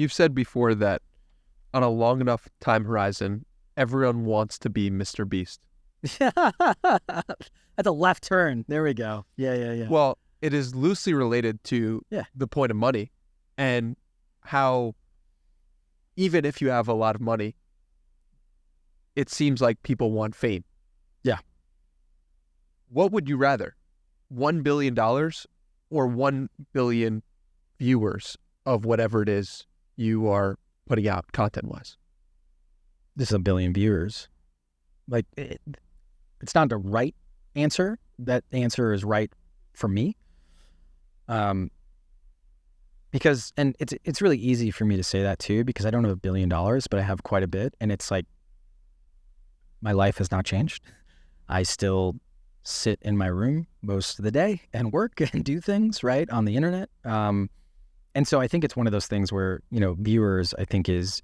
you've said before that on a long enough time horizon, everyone wants to be MrBeast. That's a left turn. There we go. Yeah. Well, it is loosely related to the point of money and how even if you have a lot of money, it seems like people want fame. Yeah. What would you rather? $1 billion or 1 billion viewers of whatever it is you are putting out content-wise? This is 1 billion viewers. Like, it's not the right answer. That answer is right for me. Because, and it's really easy for me to say that too, because I don't have $1 billion, but I have quite a bit. And it's like, my life has not changed. I still sit in my room most of the day and work and do things, right, on the internet. And so I think it's one of those things where, viewers, I think is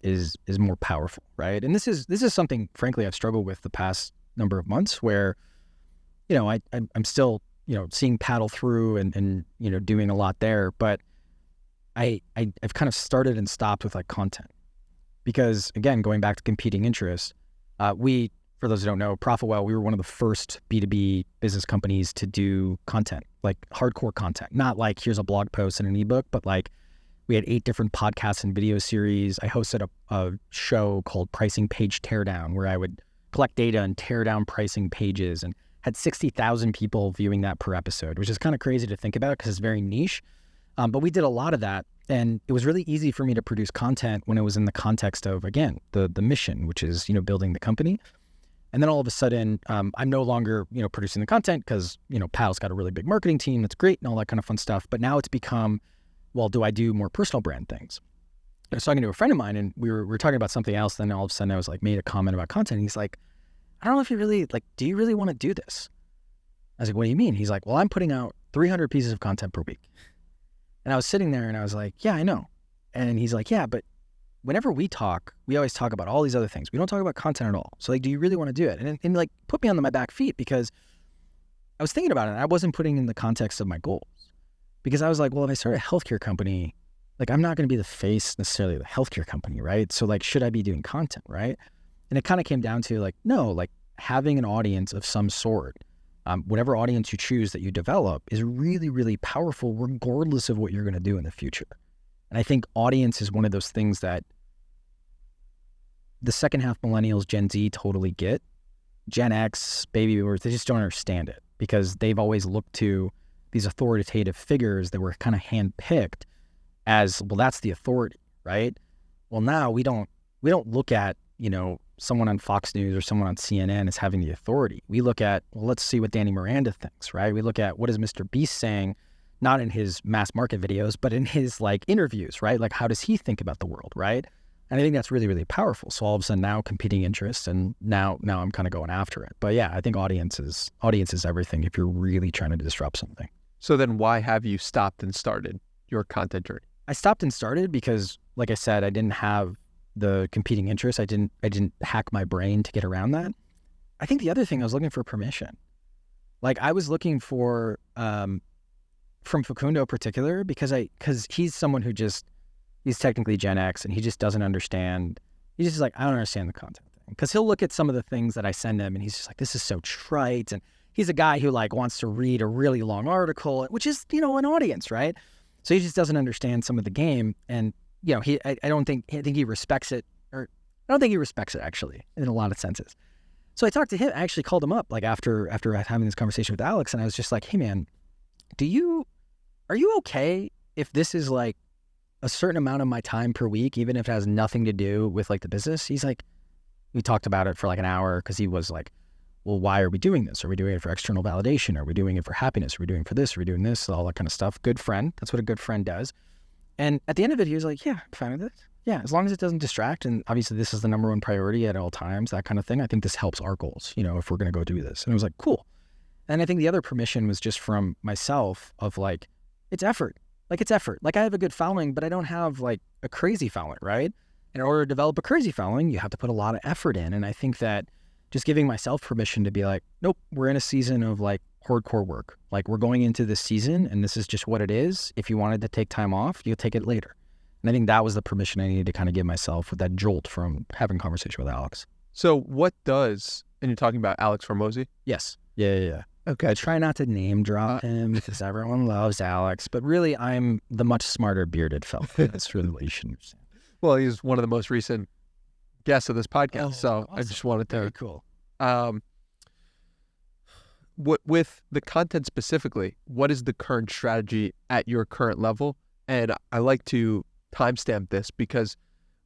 more powerful, right? And this is something, frankly, I've struggled with the past number of months where, I'm still, seeing paddle through and doing a lot there, but I've kind of started and stopped with like content because, again, going back to competing interests, for those who don't know, ProfitWell, we were one of the first B2B business companies to do content, like hardcore content. Not like here's a blog post and an ebook, but like we had 8 different podcasts and video series. I hosted a show called Pricing Page Teardown, where I would collect data and tear down pricing pages, and had 60,000 people viewing that per episode, which is kind of crazy to think about because it's very niche. But we did a lot of that. And it was really easy for me to produce content when it was in the context of, again, the mission, which is, building the company. And then all of a sudden, I'm no longer, producing the content because, Pal's got a really big marketing team that's great and all that kind of fun stuff. But now it's become, well, do I do more personal brand things? I was talking to a friend of mine and we were talking about something else. Then all of a sudden I was like, made a comment about content. And he's like, I don't know if you really, do you really want to do this? I was like, what do you mean? He's like, well, I'm putting out 300 pieces of content per week. And I was sitting there and I was like, yeah, I know. And he's like, yeah, but whenever we talk, we always talk about all these other things. We don't talk about content at all. So do you really want to do it? And put me on my back feet because I was thinking about it and I wasn't putting in the context of my goals because I was like, well, if I start a healthcare company, I'm not going to be the face necessarily of the healthcare company, right? So should I be doing content, right? And it kind of came down to no, having an audience of some sort, whatever audience you choose that you develop is really, really powerful regardless of what you're going to do in the future. And I think audience is one of those things that the second half millennials, Gen Z totally get. Gen X, baby boomers, they just don't understand it because they've always looked to these authoritative figures that were kind of handpicked as, well, that's the authority, right? Well, now we don't look at, someone on Fox News or someone on CNN as having the authority. We look at, well, let's see what Danny Miranda thinks, right? We look at what is MrBeast saying, not in his mass market videos, but in his interviews, right? How does he think about the world, right? And I think that's really, really powerful. So all of a sudden now competing interests and now I'm kind of going after it. But yeah, I think audience is everything if you're really trying to disrupt something. So then why have you stopped and started your content journey? I stopped and started because, like I said, I didn't have the competing interests. I didn't hack my brain to get around that. I think the other thing, I was looking for permission. I was looking for, from Facundo in particular, because he's someone who he's technically Gen X and he just doesn't understand. He's just I don't understand the content thing. Because he'll look at some of the things that I send him and he's just this is so trite. And he's a guy who wants to read a really long article, which is, an audience, right? So he just doesn't understand some of the game. And I think he respects it, or I don't think he respects it actually in a lot of senses. So I talked to him, I actually called him up after having this conversation with Alex, and I was just like, hey man, are you okay if this is a certain amount of my time per week, even if it has nothing to do with the business? He's like, we talked about it for an hour because he was like, well, why are we doing this? Are we doing it for external validation? Are we doing it for happiness? Are we doing it for this? Are we doing this? All that kind of stuff. Good friend. That's what a good friend does. And at the end of it, he was like, yeah, I'm fine with it. Yeah, as long as it doesn't distract. And obviously this is the number one priority at all times, that kind of thing. I think this helps our goals, if we're going to go do this. And I was like, cool. And I think the other permission was just from myself of it's effort. It's effort. I have a good following, but I don't have a crazy following, right? In order to develop a crazy following, you have to put a lot of effort in. And I think that just giving myself permission to be nope, we're in a season of hardcore work. We're going into this season and this is just what it is. If you wanted to take time off, you'll take it later. And I think that was the permission I needed to kind of give myself with that jolt from having a conversation with Alex. So what does, and you're talking about Alex Hormozi? Yes. Yeah. Okay. I try not to name drop him because everyone loves Alex, but really I'm the much smarter bearded fellow. That's really what you should understand. Well, he's one of the most recent guests of this podcast, so awesome. I just wanted to. Very cool. With the content specifically, what is the current strategy at your current level? And I like to timestamp this because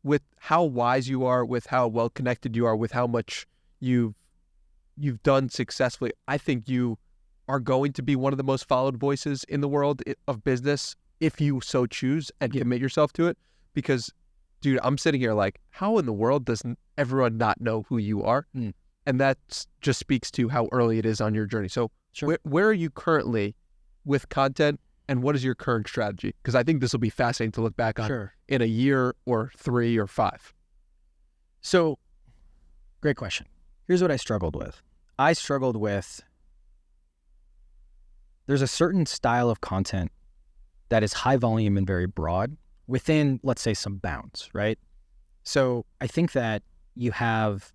with how wise you are, with how well connected you are, with how much you've done successfully, I think you are going to be one of the most followed voices in the world of business if you so choose and commit yourself to it. Because, dude, I'm sitting here like, how in the world does everyone not know who you are? And that just speaks to how early it is on your journey. So where are you currently with content, and what is your current strategy? Because I think this will be fascinating to look back on in a year or 3 or 5. So, great question. Here's what I struggled with. There's a certain style of content that is high volume and very broad within, let's say, some bounds, right? So I think that you have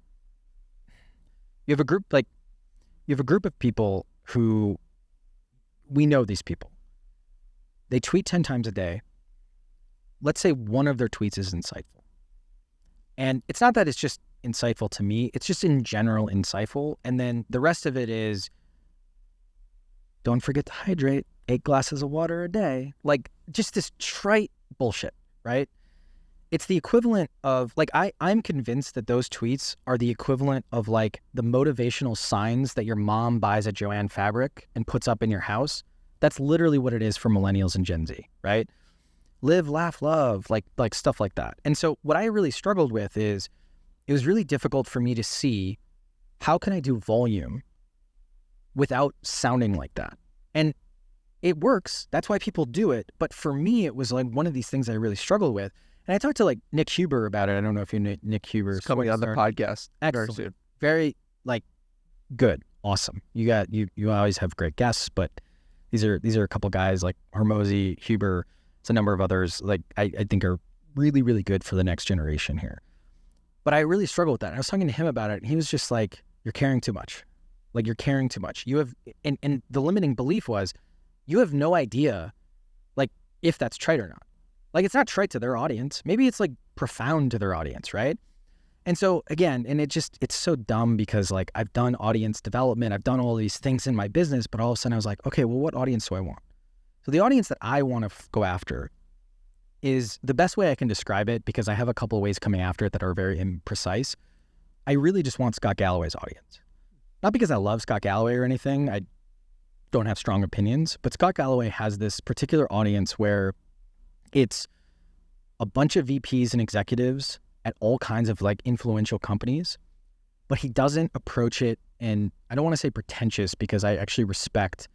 a group of people who, we know these people. They tweet 10 times a day. Let's say one of their tweets is insightful. And it's not that it's just insightful to me, it's just in general insightful. And then the rest of it is, don't forget to hydrate, 8 glasses of water a day. Like, just this trite bullshit, right? It's the equivalent of, like, I'm convinced that those tweets are the equivalent of, like, the motivational signs that your mom buys at Joann Fabric and puts up in your house. That's literally what it is for millennials and Gen Z, right? Live, laugh, love, like stuff like that. And so what I really struggled with is, it was really difficult for me to see how can I do volume without sounding like that. And it works. That's why people do it. But for me, it was like one of these things I really struggled with. And I talked to like Nick Huber about it. I don't know if you know Nick Huber. He's coming on the podcast. Excellent. Very soon. Very, like, good. Awesome. You always have great guests, but these are a couple guys like Hormozi, Huber, it's a number of others like I think are really, really good for the next generation here. But I really struggled with that. I was talking to him about it, and he was just like, you're caring too much. Like, you're caring too much. You have, and the limiting belief was, you have no idea, like, if that's trite or not. Like, it's not trite to their audience. Maybe it's, like, profound to their audience, right? And so, again, and it's so dumb because, like, I've done audience development. I've done all these things in my business, but all of a sudden I was like, okay, well, what audience do I want? So the audience that I want to go after is the best way I can describe it, because I have a couple of ways coming after it that are very imprecise. I really just want Scott Galloway's audience. Not because I love Scott Galloway or anything. I don't have strong opinions, but Scott Galloway has this particular audience where it's a bunch of VPs and executives at all kinds of like influential companies, but he doesn't approach it, and I don't want to say pretentious because I actually respect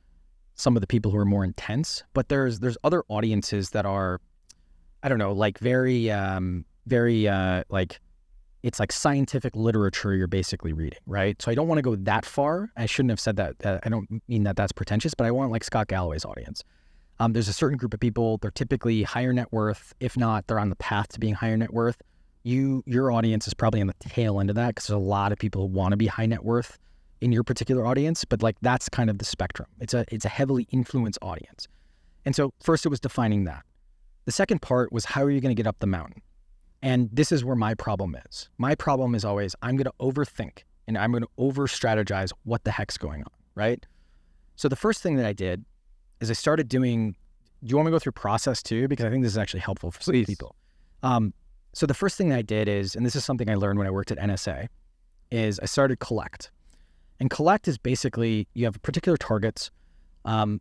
some of the people who are more intense, but there's other audiences that are, I don't know, like very like, it's like scientific literature you're basically reading, right? So I don't want to go that far. I shouldn't have said that. I don't mean that that's pretentious, but I want like Scott Galloway's audience. There's a certain group of people, they're typically higher net worth. If not, they're on the path to being higher net worth. Your audience is probably on the tail end of that because there's a lot of people who want to be high net worth in your particular audience, but like that's kind of the spectrum. It's a heavily influenced audience. And so first it was defining that. The second part was, how are you going to get up the mountain? And this is where my problem is. My problem is always, I'm going to overthink and I'm going to over strategize what the heck's going on, right? So the first thing that I did is I started doing, do you want me to go through process too? Because I think this is actually helpful for some people. So the first thing that I did is, and this is something I learned when I worked at NSA, is I started collect. And collect is basically, you have particular targets, and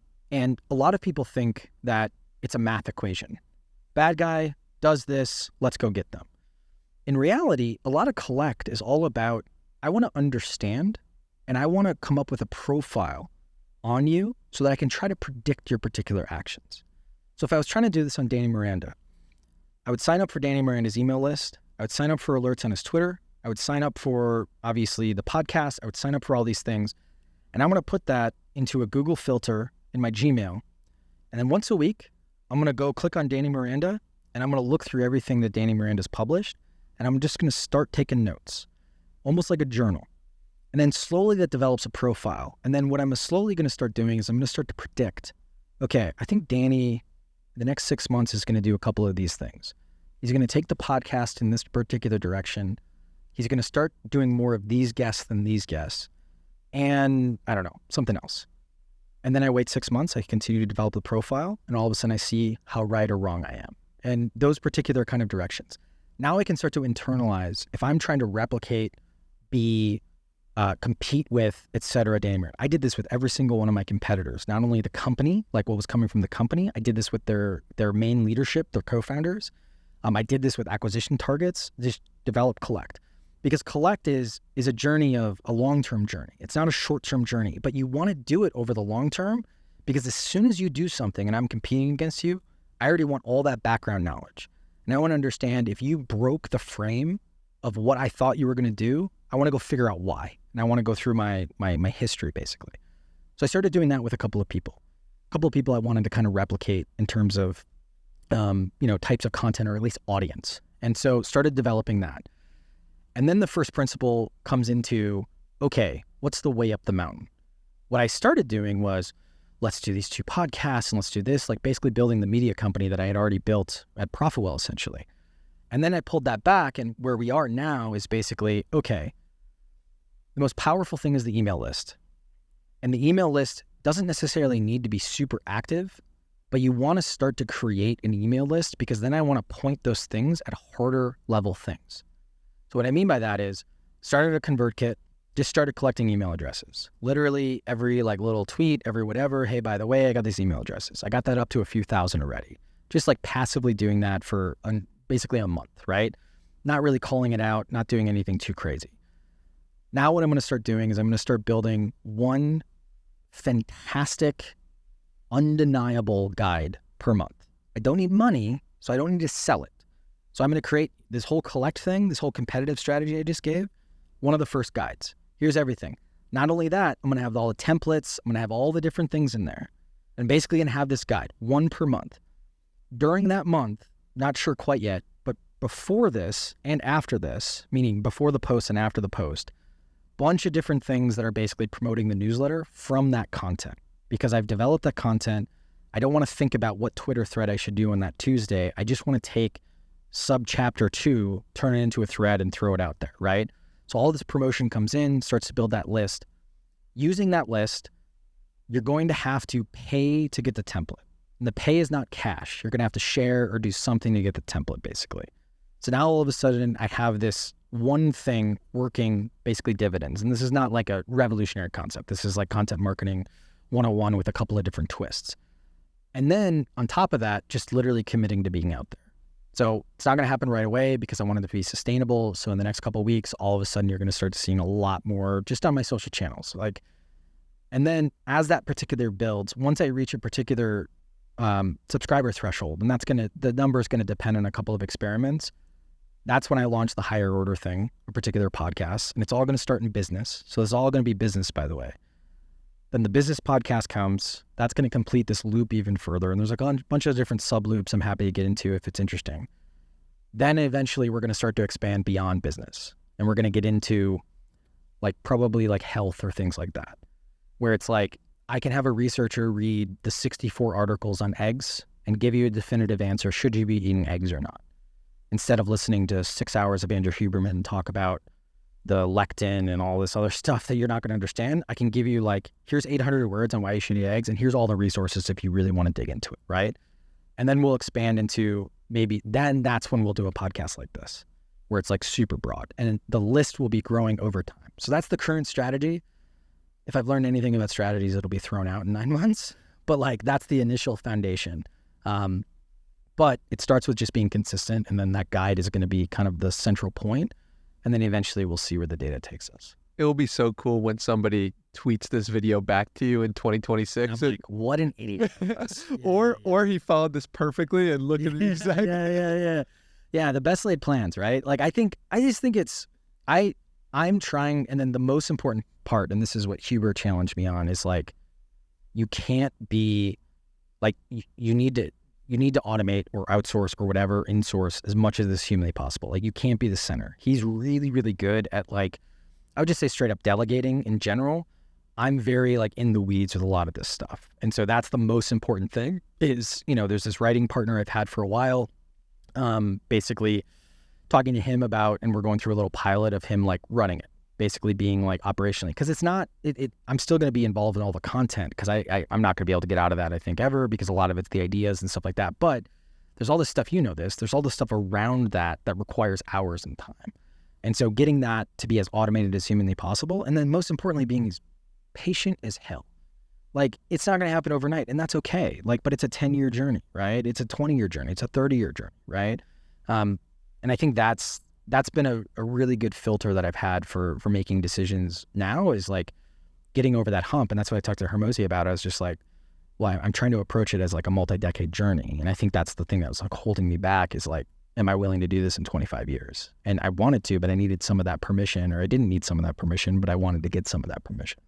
a lot of people think that it's a math equation. Bad guy does this, let's go get them. In reality, a lot of collect is all about, I want to understand and I want to come up with a profile on you so that I can try to predict your particular actions. So if I was trying to do this on Danny Miranda, I would sign up for Danny Miranda's email list. I would sign up for alerts on his Twitter. I would sign up for, obviously, the podcast. I would sign up for all these things. And I'm going to put that into a Google filter in my Gmail. And then once a week, I'm going to go click on Danny Miranda, and I'm going to look through everything that Danny Miranda's published, and I'm just going to start taking notes, almost like a journal. And then slowly that develops a profile. And then what I'm slowly going to start doing is I'm going to start to predict, okay, I think Danny, the next 6 months is going to do a couple of these things. He's going to take the podcast in this particular direction. He's going to start doing more of these guests than these guests. And I don't know, something else. And then I wait 6 months, I continue to develop the profile, and all of a sudden I see how right or wrong I am. And those particular kind of directions. Now I can start to internalize, if I'm trying to replicate, compete with, et cetera, Danny Miranda. I did this with every single one of my competitors, not only the company, like what was coming from the company, I did this with their main leadership, their co-founders. I did this with acquisition targets, just develop Collect. Because Collect is a journey of a long-term journey. It's not a short-term journey, but you want to do it over the long term because as soon as you do something and I'm competing against you, I already want all that background knowledge. And I want to understand if you broke the frame of what I thought you were going to do, I want to go figure out why. And I want to go through my history basically. So I started doing that with a couple of people. A couple of people I wanted to kind of replicate in terms of, types of content or at least audience. And so started developing that. And then the first principle comes into, okay, what's the way up the mountain? What I started doing was, let's do these 2 podcasts and let's do this, like basically building the media company that I had already built at ProfitWell essentially. And then I pulled that back, and where we are now is basically, okay, the most powerful thing is the email list. And the email list doesn't necessarily need to be super active, but you want to start to create an email list because then I want to point those things at harder level things. So what I mean by that is started a ConvertKit, just started collecting email addresses. Literally every little tweet, every whatever, hey, by the way, I got these email addresses. I got that up to a few thousand already. Just passively doing that for basically a month, right? Not really calling it out, not doing anything too crazy. Now what I'm going to start doing is I'm going to start building one fantastic, undeniable guide per month. I don't need money, so I don't need to sell it. So I'm going to create this whole Collect thing, this whole competitive strategy I just gave, one of the first guides. Here's everything. Not only that, I'm going to have all the templates. I'm going to have all the different things in there. And basically going to have this guide, one per month. During that month, not sure quite yet, but before this and after this, meaning before the post and after the post, bunch of different things that are basically promoting the newsletter from that content. Because I've developed that content, I don't want to think about what Twitter thread I should do on that Tuesday. I just want to take sub-chapter 2, turn it into a thread and throw it out there, right? So all this promotion comes in, starts to build that list. Using that list, you're going to have to pay to get the template. And the pay is not cash. You're going to have to share or do something to get the template, basically. So now all of a sudden, I have this one thing working basically dividends. And this is not like a revolutionary concept. This is like content marketing 101 with a couple of different twists. And then on top of that, just literally committing to being out there. So it's not going to happen right away because I want it to be sustainable. So in the next couple of weeks, all of a sudden you're going to start seeing a lot more just on my social channels. And then as that particular builds, once I reach a particular subscriber threshold, and the number is going to depend on a couple of experiments. That's when I launch the higher order thing, a particular podcast, and it's all going to start in business. So it's all going to be business, by the way. Then the business podcast comes, that's going to complete this loop even further. And there's a bunch of different sub loops I'm happy to get into if it's interesting. Then eventually we're going to start to expand beyond business. And we're going to get into probably health or things like that, where it's I can have a researcher read the 64 articles on eggs and give you a definitive answer, should you be eating eggs or not? Instead of listening to 6 hours of Andrew Huberman talk about the lectin and all this other stuff that you're not going to understand, I can give you here's 800 words on why you should eat eggs, and here's all the resources if you really want to dig into it, right? And then we'll expand into that's when we'll do a podcast like this, where it's super broad, and the list will be growing over time. So that's the current strategy. If I've learned anything about strategies, it'll be thrown out in 9 months, but that's the initial foundation. But it starts with just being consistent, and then that guide is going to be kind of the central point. And then eventually we'll see where the data takes us. It will be so cool when somebody tweets this video back to you in 2026. I'm what an idiot. Or he followed this perfectly and look at the exact. Yeah, the best laid plans, right? I just think I'm trying, and then the most important part, and this is what Huber challenged me on, is you can't be, you need to you need to automate or outsource or whatever, insource as much as is humanly possible. Like, you can't be the center. He's really, really good at, like, I would just say straight up delegating in general. I'm very like in the weeds with a lot of this stuff. And so that's the most important thing is, there's this writing partner I've had for a while, basically talking to him about, and we're going through a little pilot of him like running it, basically being like operationally, because it's not, I'm still going to be involved in all the content because I'm not going to be able to get out of that, I think, ever, because a lot of it's the ideas and stuff like that. But there's all this stuff, there's all this stuff around that requires hours and time. And so getting that to be as automated as humanly possible. And then most importantly, being as patient as hell. Like, it's not going to happen overnight, and that's okay. Like, but it's a 10-year journey, right? It's a 20-year journey. It's a 30-year journey, right? And I think that's been a really good filter that I've had for making decisions now, is like getting over that hump. And that's what I talked to Hermosi about. I was just like, well, I'm trying to approach it as like a multi-decade journey. And I think that's the thing that was like holding me back, is like, am I willing to do this in 25 years? And I wanted to, but I needed some of that permission, or I didn't need some of that permission, but I wanted to get some of that permission.